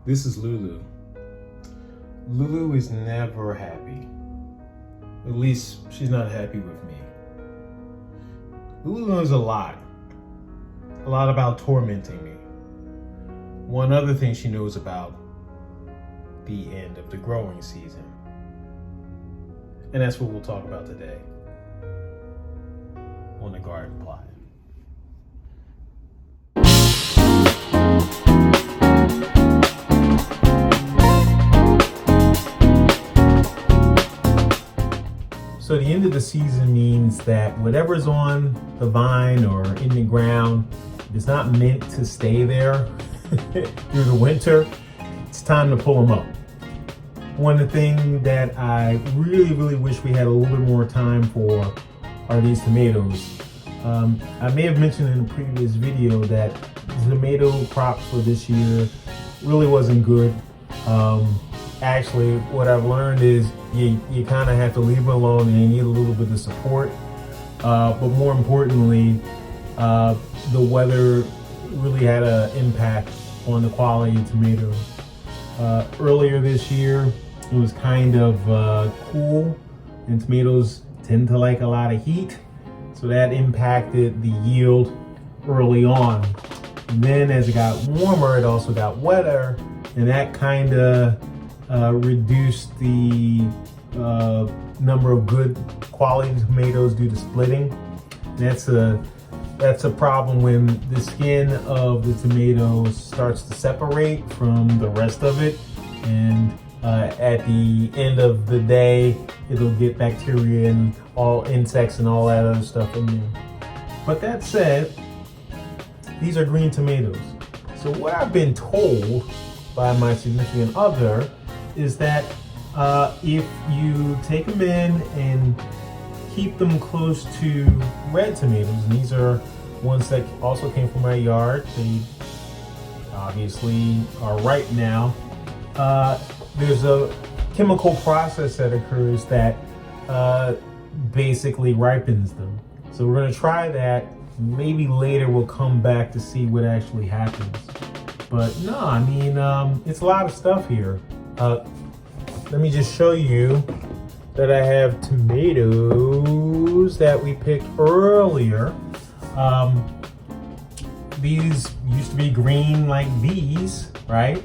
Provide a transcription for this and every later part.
This is Lulu. Lulu is never happy. At least she's not happy with me. Lulu knows a lot about tormenting me. One other thing she knows about the end of the growing season. And that's what we'll talk about today on the garden plot. So the end of the season means that whatever's on the vine or in the ground is not meant to stay there through the winter. It's time to pull them up. One of the things that I really wish we had a little bit more time for are these tomatoes. I may have mentioned in a previous video that the tomato crop for this year really wasn't good. Actually, what I've learned is you kind of have to leave it alone and you need a little bit of support. But more importantly, the weather really had an impact on the quality of tomatoes. Earlier this year, it was kind of cool, and tomatoes tend to like a lot of heat. So that impacted the yield early on. And then as it got warmer, it also got wetter, and that kind of reduced the number of good quality tomatoes due to splitting. That's a problem when the skin of the tomato starts to separate from the rest of it, and at the end of the day it'll get bacteria and all insects and all that other stuff in there. But that said, these are green tomatoes. So what I've been told by my significant other is that if you take them in and keep them close to red tomatoes, and these are ones that also came from my yard, they obviously are ripe now, there's a chemical process that occurs that basically ripens them. So we're going to try that. Maybe later we'll come back to see what actually happens. But no, I mean, it's a lot of stuff here. Let me just show you that I have tomatoes that we picked earlier. These used to be green like these, right?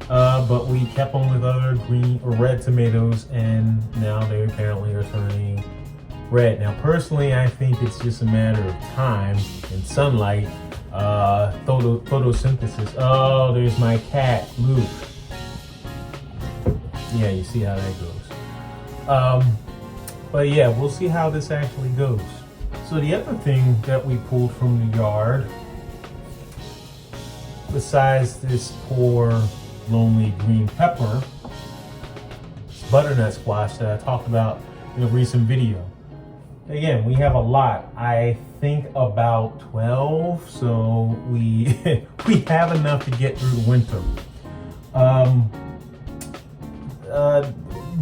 But we kept them with other green or red tomatoes, and now they apparently are turning red. Now, personally, I think it's just a matter of time and sunlight, photosynthesis. Oh, there's my cat, Luke. Yeah, you see how that goes. But yeah, we'll see how this actually goes. So the other thing that we pulled from the yard, besides this poor, lonely green pepper, butternut squash that I talked about in a recent video. Again, we have a lot. I think about 12, so we have enough to get through the winter.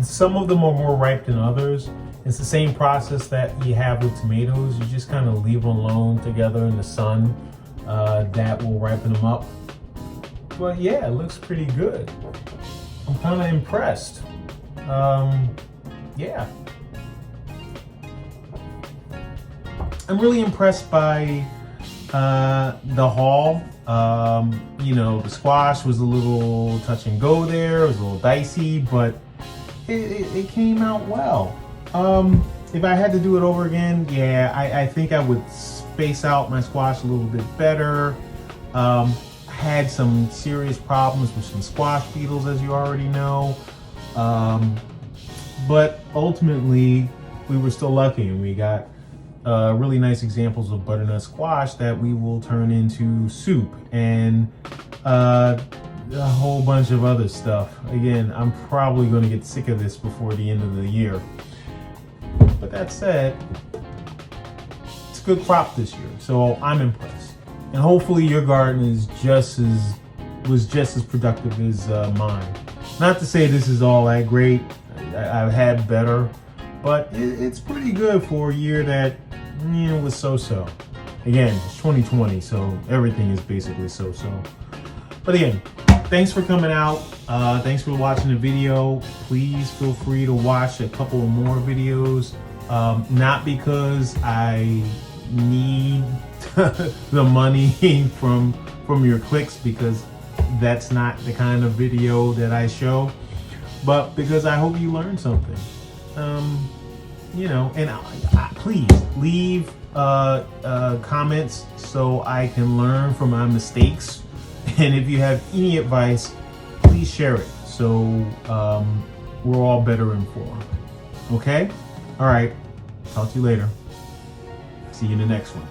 Some of them are more ripe than others. It's the same process that you have with tomatoes. You just kind of leave them alone together in the sun. That will ripen them up. But yeah, it looks pretty good. I'm kind of impressed. Yeah. I'm really impressed by the haul. You know, the squash was a little touch and go there. It was a little dicey, but it came out well. If I had to do it over again, yeah, I think I would space out my squash a little bit better. Had some serious problems with some squash beetles, as you already know. But ultimately, we were still lucky, and we got really nice examples of butternut squash that we will turn into soup and a whole bunch of other stuff. Again, I'm probably going to get sick of this before the end of the year. But that said, it's a good crop this year, so I'm impressed. And hopefully your garden is was just as productive as mine. Not to say this is all that great. I've had better, but it's pretty good for a year that was so-so. Again, it's 2020, so everything is basically so-so. But again, thanks for coming out. Thanks for watching the video. Please feel free to watch a couple more videos. Not because I need the money from your clicks, because that's not the kind of video that I show, but because I hope you learned something. You know, and please leave comments so I can learn from my mistakes. And if you have any advice, please share it so we're all better informed. Okay? All right. Talk to you later. See you in the next one.